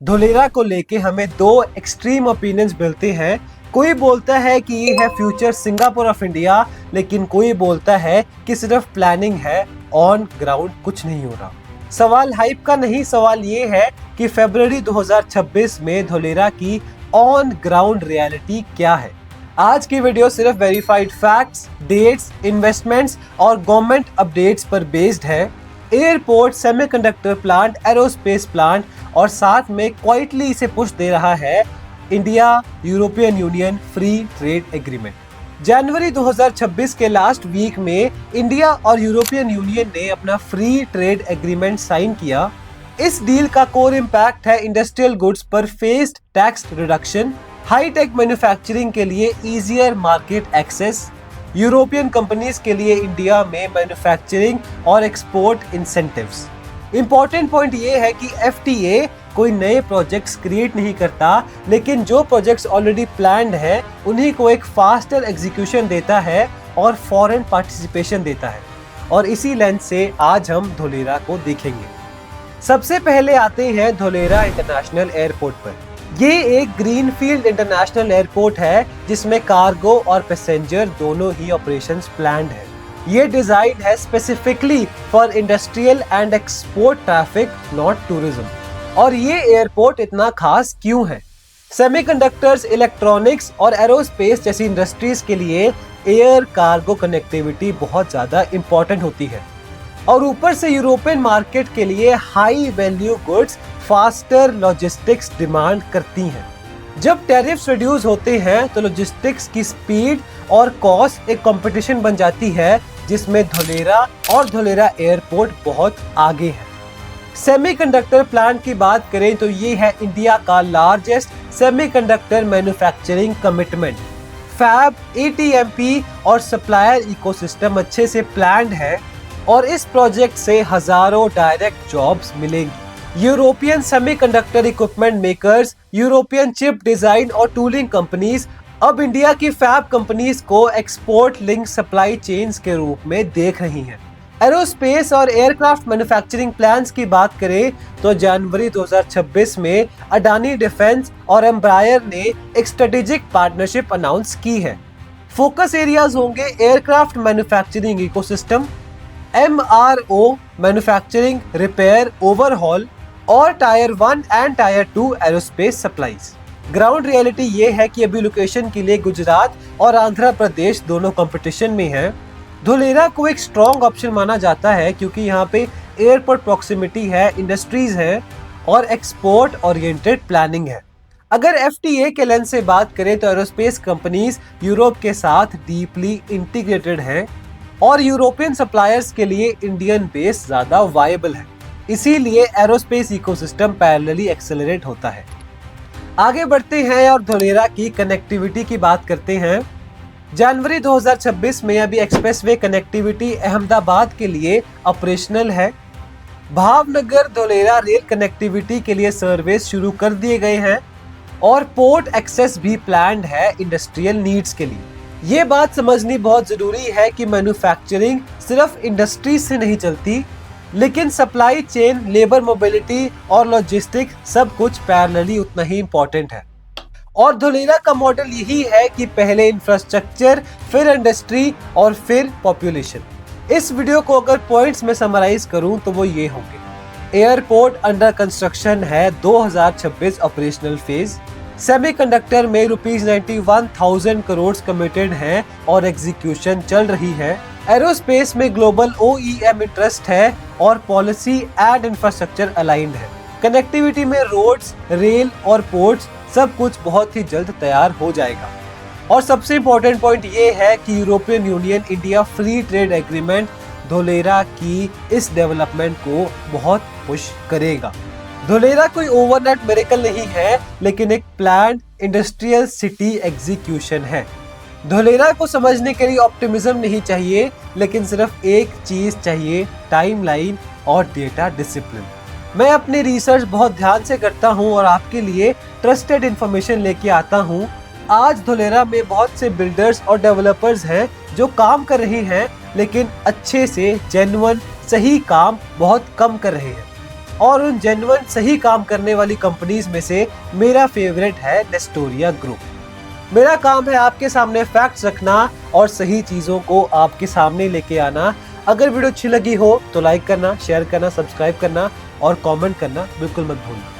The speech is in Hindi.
धोलेरा को लेके हमें दो एक्सट्रीम ओपिनियंस मिलते हैं। कोई बोलता है कि ये है फ्यूचर सिंगापुर ऑफ इंडिया, लेकिन कोई बोलता है कि सिर्फ प्लानिंग है, ऑन ग्राउंड कुछ नहीं हो रहा। सवाल हाइप का नहीं, सवाल ये है कि फरवरी 2026 में धोलेरा की ऑन ग्राउंड रियलिटी क्या है। आज की वीडियो सिर्फ वेरीफाइड फैक्ट्स, डेट्स, इन्वेस्टमेंट्स और गवर्नमेंट अपडेट्स पर बेस्ड है। Airport, semiconductor plant, aerospace plant और साथ में क्वाइटली इसे पुश दे रहा है India European Union free trade agreement. जनवरी 2026 के लास्ट वीक में इंडिया और यूरोपियन यूनियन ने अपना फ्री ट्रेड एग्रीमेंट साइन किया। इस डील का कोर इम्पैक्ट है इंडस्ट्रियल गुड्स पर phased tax reduction, high tech manufacturing के लिए easier market access, European companies के लिए इंडिया में मैन्युफैक्चरिंग और एक्सपोर्ट इंसेंटिव्स। इंपॉर्टेंट पॉइंट ये है कि एफटीए कोई नए प्रोजेक्ट्स क्रिएट नहीं करता, लेकिन जो प्रोजेक्ट्स ऑलरेडी प्लान्ड है उन्हीं को एक फास्टर एग्जीक्यूशन देता है और फॉरेन पार्टिसिपेशन देता है। और इसी लेंस से आज हम धोलेरा को देखेंगे। सबसे पहले आते हैं धोलेरा इंटरनेशनल एयरपोर्ट पर। ये एक ग्रीनफील्ड इंटरनेशनल एयरपोर्ट है जिसमें कार्गो और पैसेंजर दोनों ही ऑपरेशंस प्लान्ड है। ये डिजाइन है specifically for industrial and export traffic, not tourism. और ये एयरपोर्ट इतना खास क्यों है? सेमीकंडक्टर्स, इलेक्ट्रॉनिक्स और एरोस्पेस जैसी इंडस्ट्रीज के लिए एयर कार्गो कनेक्टिविटी बहुत ज्यादा इंपॉर्टेंट होती है। और ऊपर से यूरोपियन मार्केट के लिए high value goods faster logistics demand करती हैं। जब टैरिफ्स रिड्यूस होते हैं तो लॉजिस्टिक्स की स्पीड और कॉस्ट एक कंपटीशन बन जाती है, जिसमें धोलेरा एयरपोर्ट बहुत आगे है। सेमीकंडक्टर प्लांट की बात करें तो ये है इंडिया का largest semiconductor manufacturing commitment. Fab, ATMP और सप्लायर इकोसिस्टम अच्छे से प्लान्ड है और इस प्रोजेक्ट से हजारों डायरेक्ट जॉब्स मिलेंगी। European semiconductor equipment makers, European chip design और टूलिंग कंपनीज अब इंडिया की फैब कंपनीज को एक्सपोर्ट लिंक सप्लाई चेन्स के रूप में देख रही हैं। एरोस्पेस और एयरक्राफ्ट मैन्युफैक्चरिंग प्लान्स की बात करें तो जनवरी 2026 में अडानी डिफेंस और एम्ब्रायर ने एक स्ट्रेटेजिक पार्टनरशिप अनाउंस की है। फोकस एरियाज होंगे aircraft manufacturing ecosystem, MRO manufacturing, repair, overhaul और tier 1 and tier 2 aerospace supplies. Ground reality ये है कि अभी लोकेशन के लिए गुजरात और आंध्र प्रदेश दोनों कंपटीशन में हैं। धोलेरा को एक स्ट्रॉन्ग ऑप्शन माना जाता है क्योंकि यहाँ पे एयरपोर्ट प्रॉक्सिमिटी है, इंडस्ट्रीज है और एक्सपोर्ट ओरिएंटेड प्लानिंग है। अगर एफटीए के लेंस से बात करें तो एरोस्पेस कंपनीज यूरोप के साथ डीपली इंटीग्रेटेड हैं और यूरोपियन सप्लायर्स के लिए इंडियन बेस ज्यादा वायबल है, इसीलिए एरोस्पेस इकोसिस्टम पैरेलली एक्सेलरेट होता है। आगे बढ़ते हैं और धोलेरा की कनेक्टिविटी की बात करते हैं। जनवरी 2026 में अभी एक्सप्रेसवे कनेक्टिविटी अहमदाबाद के लिए ऑपरेशनल है। भावनगर धोलेरा रेल कनेक्टिविटी के लिए सर्विस शुरू कर दिए गए हैं और पोर्ट एक्सेस भी प्लान्ड है इंडस्ट्रियल नीड्स के लिए। ये बात समझनी बहुत जरूरी है कि मैन्युफैक्चरिंग सिर्फ इंडस्ट्री से नहीं चलती, लेकिन सप्लाई चेन, लेबर मोबिलिटी और लॉजिस्टिक्स सब कुछ पैरेलली उतना ही इंपॉर्टेंट है। और धोलेरा का मॉडल यही है कि पहले इंफ्रास्ट्रक्चर, फिर इंडस्ट्री और फिर पॉपुलेशन। इस वीडियो को अगर पॉइंट्स में समराइज करूं तो वो ये होंगे। एयरपोर्ट अंडर कंस्ट्रक्शन है, 2026 ऑपरेशनल फेज। सेमीकंडक्टर में ₹91,000 करोड़ कमिटेड हैं और एग्जीक्यूशन चल रही है। एरोस्पेस में ग्लोबल ओईएम इंटरेस्ट है और पॉलिसी एंड इंफ्रास्ट्रक्चर अलाइंड है। कनेक्टिविटी में रोड्स, रेल और पोर्ट्स सब कुछ बहुत ही जल्द तैयार हो जाएगा। और सबसे इम्पोर्टेंट पॉइंट ये है कि European union India free trade agreement Dholera की इस डेवलपमेंट को बहुत पुश करेगा। धोलेरा कोई ओवरनाइट मिरेकल नहीं है, लेकिन एक प्लान्ड इंडस्ट्रियल सिटी एग्जीक्यूशन है। धोलेरा को समझने के लिए ऑप्टिमिज्म नहीं चाहिए, लेकिन सिर्फ एक चीज चाहिए, टाइमलाइन और डेटा डिसिप्लिन। मैं अपनी रिसर्च बहुत ध्यान से करता हूं और आपके लिए ट्रस्टेड इंफॉर्मेशन लेके आता हूं। आज धोलेरा में बहुत से बिल्डर्स और डेवलपर्स हैं जो काम कर रहे हैं, लेकिन अच्छे से जेन्युइन सही काम बहुत कम कर रहे हैं। और उन जेन्युइन सही काम करने वाली कंपनीज में से मेरा फेवरेट है नेस्टोरिया ग्रुप। मेरा काम है आपके सामने फैक्ट्स रखना और सही चीजों को आपके सामने लेके आना। अगर वीडियो अच्छी लगी हो तो लाइक करना, शेयर करना, सब्सक्राइब करना और कमेंट करना बिल्कुल मत भूलना।